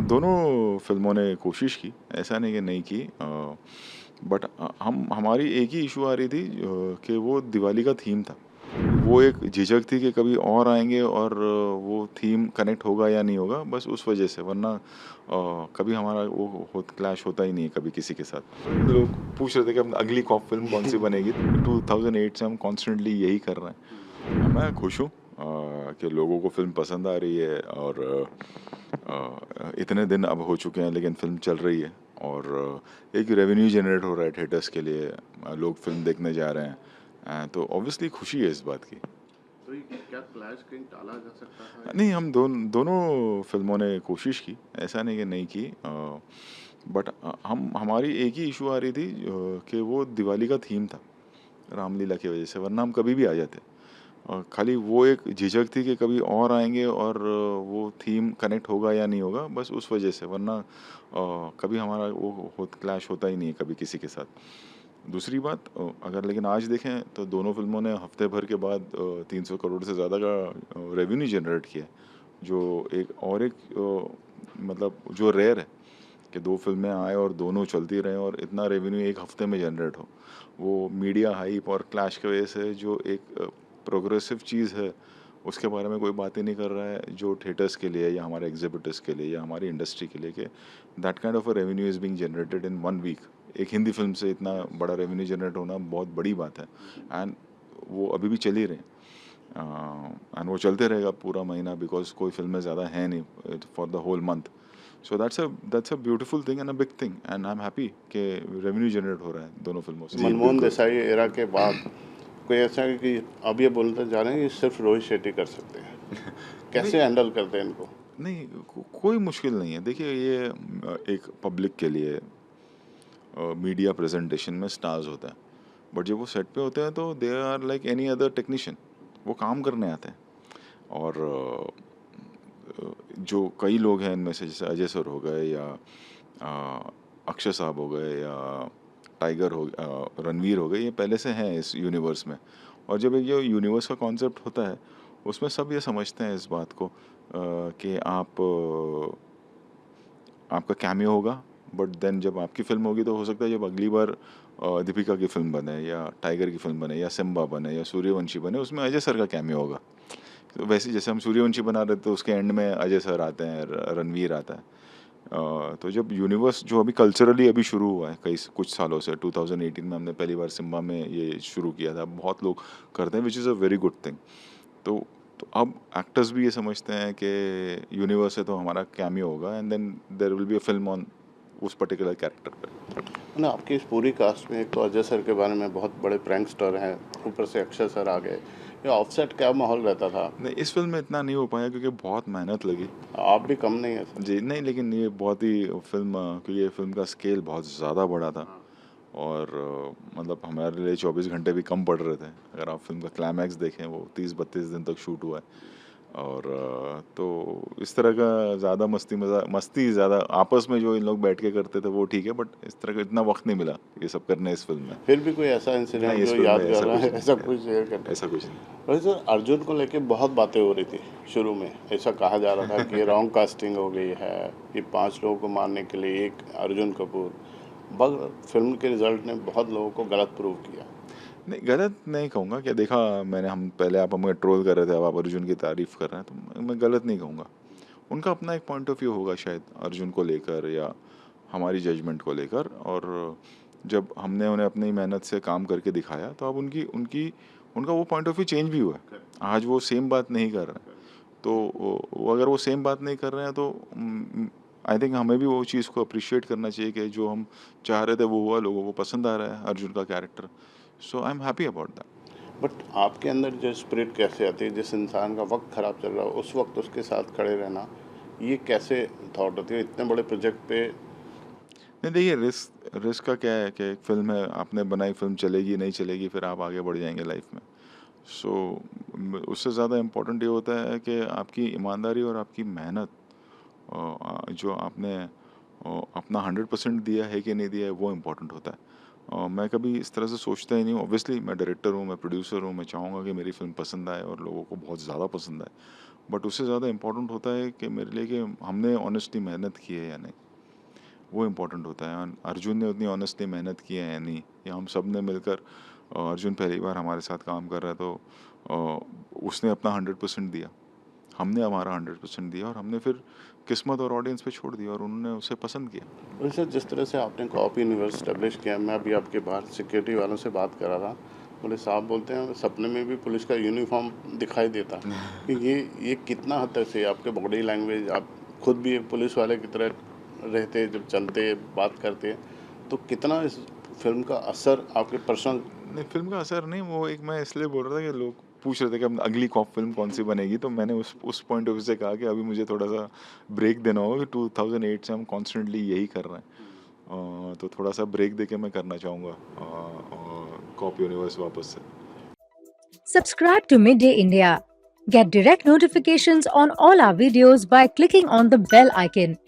दोनों फ़िल्मों ने कोशिश की, ऐसा नहीं कि नहीं की बट हम हमारी एक ही इश्यू आ रही थी कि वो दिवाली का थीम था। वो एक झिझक थी कि कभी और आएँगे और वो थीम कनेक्ट होगा या नहीं होगा, बस उस वजह से, वरना कभी हमारा वो हो क्लैश होता ही नहीं है कभी किसी के साथ। लोग पूछ रहे थे कि अब अगली कॉप फ़िल्म कौन-सी बनेगी? 2008 से हम कॉन्स्टेंटली यही कर रहे हैं। मैं खुश हूँ कि लोगों को फ़िल्म पसंद आ रही है और इतने दिन अब हो चुके हैं लेकिन फ़िल्म चल रही है और एक रेवेन्यू जनरेट हो रहा है थिएटर्स के लिए। लोग फ़िल्म देखने जा रहे हैं। तो ऑब्वियसली खुशी है इस बात की। तो ये क्या क्लैश कहीं टाला जा सकता था या नहीं, नहीं? हम दोनों फ़िल्मों ने कोशिश की, ऐसा नहीं कि नहीं की बट हम हमारी एक ही इश्यू आ रही थी कि वो दिवाली का थीम था, रामलीला की वजह से, वरना हम कभी भी आ जाते। खाली वो एक झिझक थी कि कभी और आएँगे और वो थीम कनेक्ट होगा या नहीं होगा, बस उस वजह से, वरना कभी हमारा वो हो क्लैश होता ही नहीं है कभी किसी के साथ। दूसरी बात अगर लेकिन आज देखें तो दोनों फ़िल्मों ने हफ़्ते भर के बाद 300 करोड़ से ज़्यादा का रेवेन्यू जनरेट किया है, जो एक मतलब जो रेयर है कि 2 फ़िल्में आएँ और दोनों चलती रहें और इतना रेवेन्यू 1 हफ़्ते में जनरेट हो। वो मीडिया हाइप और क्लैश की वजह से जो एक प्रोग्रेसिव चीज़ है, उसके बारे में कोई बात ही नहीं कर रहा है, जो थिएटर्स के लिए या हमारे एग्ज़िबिटर्स के लिए या हमारी इंडस्ट्री के लिए कि that kind of a revenue is being generated in 1 week. एक हिंदी फ़िल्म से इतना बड़ा रेवेन्यू जनरेट होना बहुत बड़ी बात है एंड वो अभी भी चल ही रहे हैं। एंड वो चलते रहेगा पूरा महीना बिकॉज़ कोई फ़िल्में ज़्यादा हैं नहीं for the whole month. So that's a beautiful thing and a big thing and I am happy कि रेवेन्यू जनरेट हो रहा है दोनों फ़िल्मों से। जी, मनमोहन बिल्कुल। देसाई एरा के बाद कोई ऐसा है कि अब ये बोलते जा रहे हैं कि सिर्फ रोहित शेट्टी कर सकते हैं। नहीं, कैसे हैंडल करते हैं इनको? नहीं कोई मुश्किल नहीं है। देखिए ये एक पब्लिक के लिए मीडिया प्रेज़ेंटेशन में स्टार्स होता है। बट जब वो सेट पे होते हैं तो they are like any other technician. वो काम करने आते हैं और जो कई लोग हैं इनमें से जैसे अजय सर हो गए या अक्षय साहब हो गए या टाइगर रणवीर हो गए, ये पहले से हैं इस यूनिवर्स में। और जब एक ये यूनिवर्स का कॉन्सेप्ट होता है उसमें सब ये समझते हैं इस बात को कि आपका कैमियो होगा बट देन जब आपकी फ़िल्म होगी तो हो सकता है जब अगली बार दीपिका की फ़िल्म बने या टाइगर की फ़िल्म बने या सिम्बा बने या सूर्यवंशी बने, उसमें अजय सर का कैमियो होगा। तो वैसे ही जैसे हम सूर्यवंशी बना रहे थे तो उसके एंड में अजय सर आते हैं, रणवीर आता है। तो जब यूनिवर्स जो अभी कल्चरली अभी शुरू हुआ है कई कुछ सालों से, 2018 में हमने पहली बार सिम्बा में ये शुरू किया था, बहुत लोग करते हैं which is a very good thing. तो अब एक्टर्स भी ये समझते हैं कि यूनिवर्स है तो हमारा कैमियो होगा and then there will be a film on उस पर्टिकुलर कैरेक्टर पे। है ना, आपकी इस पूरी कास्ट में एक तो अजय सर के बारे में बहुत बड़े प्रैंकस्टर हैं, ऊपर से अक्षय सर आ गए। ये ऑफसेट क्या माहौल रहता था? नहीं, इस फ़िल्म में इतना नहीं हो पाया क्योंकि बहुत मेहनत लगी। आप भी कम नहीं है सर। जी, नहीं लेकिन ये बहुत ही फ़िल्म क्योंकि ये फ़िल्म का स्केल बहुत ज़्यादा बड़ा था हाँ। और मतलब हमारे लिए 24 घंटे भी कम पड़ रहे थे। अगर आप फ़िल्म का क्लाइमैक्स देखें वो 30-32 दिन तक शूट हुआ है। और तो इस तरह का ज़्यादा मस्ती ज़्यादा आपस में जो इन लोग बैठ के करते थे वो ठीक है बट इस तरह का इतना वक़्त नहीं मिला ये सब करने इस फ़िल्म में। फिर भी कोई ऐसा नहीं, इंसिडेंट इस जो फ़िल्म में यादगार ऐसा रहा कुछ है, नहीं ऐसा है। कुछ शेयर करना? ऐसा कुछ नहीं। वैसे सर अर्जुन को लेके बहुत बातें हो रही थी शुरू में। ऐसा कहा जा रहा था कि रॉन्ग कास्टिंग हो गई है, कि 5 लोगों को मारने के लिए एक अर्जुन कपूर। मगर फिल्म के रिजल्ट ने बहुत लोगों को गलत प्रूव किया। नहीं, गलत नहीं कहूँगा कि देखा मैंने हम पहले आप हमें ट्रोल कर रहे थे, अब आप अर्जुन की तारीफ़ कर रहे हैं, तो मैं गलत नहीं कहूँगा। उनका अपना एक पॉइंट ऑफ व्यू होगा शायद अर्जुन को लेकर या हमारी जजमेंट को लेकर और जब हमने उन्हें अपनी मेहनत से काम करके दिखाया, तो अब उनकी उनकी उनका वो पॉइंट ऑफ व्यू चेंज भी हुआ है। आज वो सेम बात नहीं कर रहे हैं। तो वो अगर वो सेम बात नहीं कर रहे हैं तो आई थिंक हमें भी वो चीज़ को अप्रिशिएट करना चाहिए कि जो हम चाह रहे थे वो हुआ, लोगों को पसंद आ रहा है अर्जुन का character. So I am happy about that. But आपके अंदर जो स्पिरिट कैसे आती है, जिस इंसान का वक्त खराब चल रहा हो उस वक्त उसके साथ खड़े रहना, ये कैसे थॉट होती है इतने बड़े प्रोजेक्ट पे? नहीं देखिए रिस्क रिस्क का क्या है कि एक फ़िल्म है, आपने बनाई फ़िल्म चलेगी, नहीं चलेगी, फिर आप आगे बढ़ जाएँगे लाइफ़ में। सो उससे ज़्यादा इम्पोर्टेंट ये होता है कि आपकी ईमानदारी और आपकी मेहनत जो आपने अपना 100% दिया है कि नहीं दिया है वो इम्पोर्टेंट होता है। मैं कभी इस तरह से सोचता ही नहीं हूँ। ऑब्वियसली मैं डायरेक्टर हूँ, मैं प्रोड्यूसर हूँ, मैं चाहूँगा कि मेरी फ़िल्म पसंद आए और लोगों को बहुत ज़्यादा पसंद आए। बट उससे ज़्यादा इम्पोर्टेंट होता है कि मेरे लिए कि हमने ऑनेस्टली मेहनत की है या नहीं, वो इम्पोर्टेंट होता है। अर्जुन ने उतनी ऑनेस्टली मेहनत की है या नहीं, या हम सब ने मिलकर, अर्जुन पहली बार हमारे साथ काम कर रहा है तो उसने अपना 100% दिया, हमने हमारा 100% दिया, और हमने फिर किस्मत और ऑडियंस पे छोड़ दिया और उन्होंने उसे पसंद किया। और सर जिस तरह से आपने कॉप यूनिवर्स स्टैब्लिश किया, मैं अभी आपके बाहर सिक्योरिटी वालों से बात कर रहा था, बोले साहब बोलते हैं सपने में भी पुलिस का यूनिफॉर्म दिखाई देता कि ये कितना हद तक से आपके बॉडी लैंग्वेज, आप खुद भी एक पुलिस वाले की तरह रहते जब चलते बात करते, तो कितना इस फिल्म का असर आपके पर्सनल। नहीं, फिल्म का असर नहीं, वो एक मैं इसलिए बोल रहा था कि लोग पूछ रहे थे कि अब अगली कॉप फिल्म कौन सी बनेगी, तो मैंने उस पॉइंट ऑफ व्यू से कहा कि अभी मुझे थोड़ा सा ब्रेक देना होगा कि 2008 से हम कॉन्स्टेंटली यही कर रहे हैं, तो थोड़ा सा ब्रेक देके मैं करना चाहूँगा कॉप यूनिवर्स वापस से। Subscribe to Midday India. Get direct notifications on all our videos by clicking on the bell icon.